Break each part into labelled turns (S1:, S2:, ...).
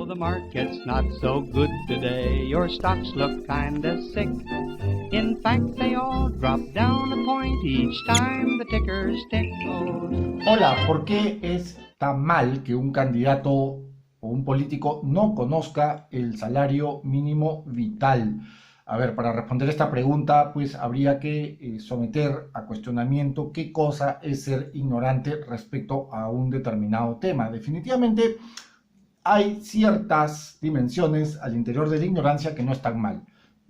S1: the market's not so good today. Your stocks look kinda sick. In fact, they all drop down a point each time the tickers tick.
S2: Hola, ¿por qué es tan mal que un candidato o un político no conozca el salario mínimo vital? A ver, para responder esta pregunta, pues habría que someter a cuestionamiento qué cosa es ser ignorante respecto a un determinado tema. Definitivamente hay ciertas dimensiones al interior de la ignorancia que no están mal.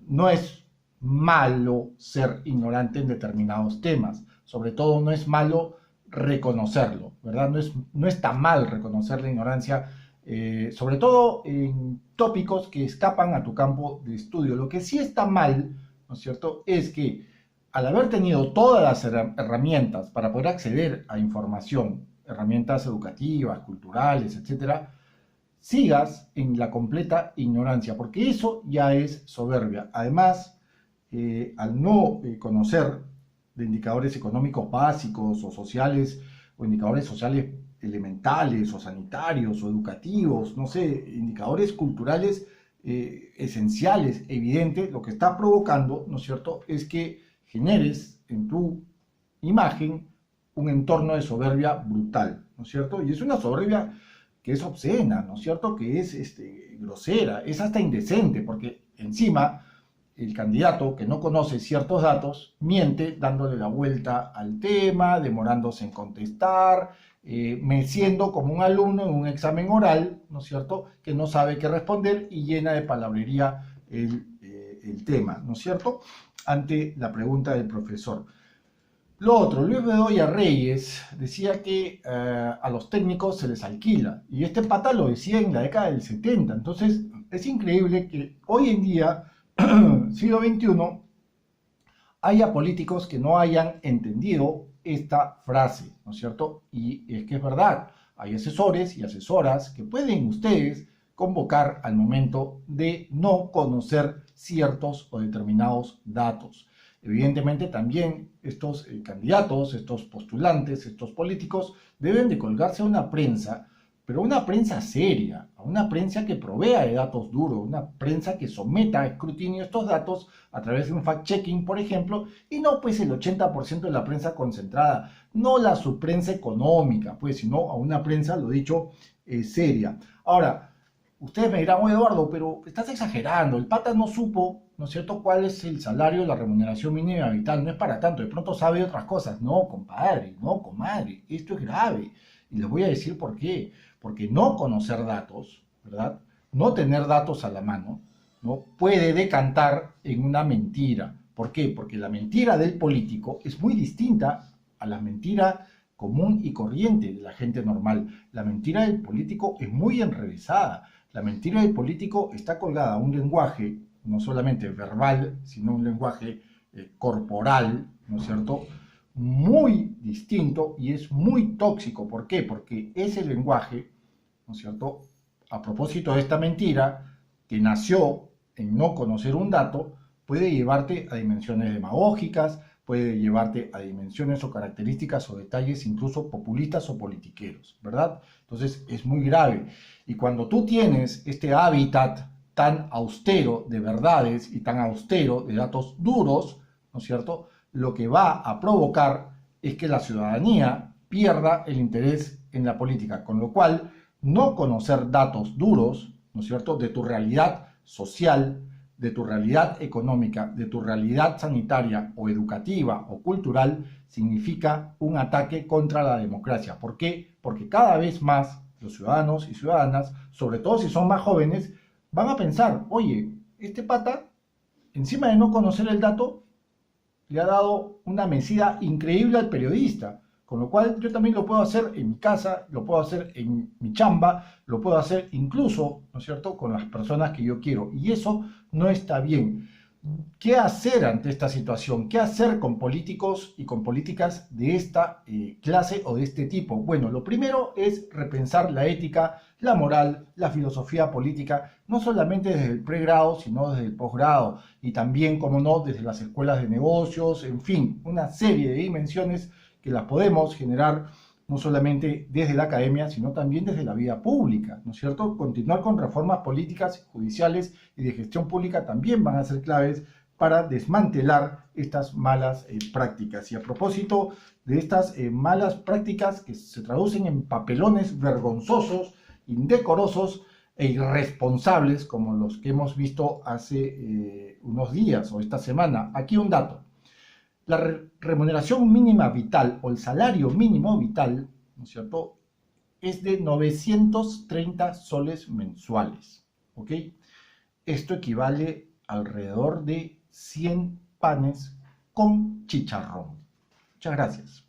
S2: No es malo ser ignorante en determinados temas. Sobre todo no es malo reconocerlo, ¿verdad? No está mal reconocer la ignorancia, sobre todo en tópicos que escapan a tu campo de estudio. Lo que sí está mal, ¿no es cierto?, es que al haber tenido todas las herramientas para poder acceder a información, herramientas educativas, culturales, etcétera, sigas en la completa ignorancia, porque eso ya es soberbia. Además, al no conocer de indicadores económicos básicos o sociales, o indicadores sociales elementales, o sanitarios, o educativos, no sé, indicadores culturales esenciales, evidente, lo que está provocando, ¿no es cierto?, es que generes en tu imagen un entorno de soberbia brutal, ¿no es cierto? Y es una soberbia que es obscena, ¿no es cierto?, que es grosera, es hasta indecente, porque encima el candidato que no conoce ciertos datos miente dándole la vuelta al tema, demorándose en contestar, meciendo como un alumno en un examen oral, ¿no es cierto?, que no sabe qué responder y llena de palabrería el tema, ¿no es cierto?, ante la pregunta del profesor. Lo otro, Luis Bedoya Reyes decía que a los técnicos se les alquila, y este pata lo decía en la década del 70, entonces es increíble que hoy en día, siglo XXI, haya políticos que no hayan entendido esta frase, ¿no es cierto? Y es que es verdad, hay asesores y asesoras que pueden ustedes convocar al momento de no conocer ciertos o determinados datos. Evidentemente también estos candidatos, estos postulantes, estos políticos deben de colgarse a una prensa, pero una prensa seria, a una prensa que provea de datos duros, una prensa que someta a escrutinio estos datos a través de un fact-checking, por ejemplo, y no pues el 80% de la prensa concentrada, no la subprensa económica, pues, sino a una prensa, lo dicho, seria. Ahora, ustedes me dirán, oye Eduardo, pero estás exagerando, el pata no supo, ¿no es cierto?, cuál es el salario, la remuneración mínima vital, no es para tanto, de pronto sabe otras cosas. No, compadre, no, comadre, esto es grave. Y les voy a decir por qué. Porque no conocer datos, ¿verdad?, no tener datos a la mano, ¿no?, puede decantar en una mentira. ¿Por qué? Porque la mentira del político es muy distinta a la mentira común y corriente de la gente normal. La mentira del político es muy enrevesada. La mentira del político está colgada a un lenguaje, no solamente verbal, sino un lenguaje corporal, ¿no es cierto?, muy distinto, y es muy tóxico. ¿Por qué? Porque ese lenguaje, ¿no es cierto?, a propósito de esta mentira, que nació en no conocer un dato, puede llevarte a dimensiones demagógicas, puede llevarte a dimensiones o características o detalles incluso populistas o politiqueros, ¿verdad? Entonces es muy grave. Y cuando tú tienes este hábitat tan austero de verdades y tan austero de datos duros, ¿no es cierto?, lo que va a provocar es que la ciudadanía pierda el interés en la política, con lo cual no conocer datos duros, ¿no es cierto?, de tu realidad social, de tu realidad económica, de tu realidad sanitaria o educativa o cultural, significa un ataque contra la democracia. ¿Por qué? Porque cada vez más los ciudadanos y ciudadanas, sobre todo si son más jóvenes, van a pensar, oye, este pata, encima de no conocer el dato, le ha dado una mesida increíble al periodista, con lo cual yo también lo puedo hacer en mi casa, lo puedo hacer en mi chamba, lo puedo hacer incluso, ¿no es cierto?, con las personas que yo quiero, y eso no está bien. ¿Qué hacer ante esta situación? ¿Qué hacer con políticos y con políticas de esta clase o de este tipo? Bueno, lo primero es repensar la ética, la moral, la filosofía política, no solamente desde el pregrado, sino desde el posgrado, y también, como no, desde las escuelas de negocios, en fin, una serie de dimensiones que las podemos generar no solamente desde la academia, sino también desde la vida pública, ¿no es cierto? Continuar con reformas políticas, judiciales y de gestión pública también van a ser claves para desmantelar estas malas prácticas. Y a propósito de estas malas prácticas que se traducen en papelones vergonzosos, indecorosos e irresponsables, como los que hemos visto hace unos días o esta semana. Aquí un dato. La remuneración mínima vital o el salario mínimo vital, ¿no es cierto?, es de 930 soles mensuales, ¿ok? Esto equivale alrededor de 100 panes con chicharrón. Muchas gracias.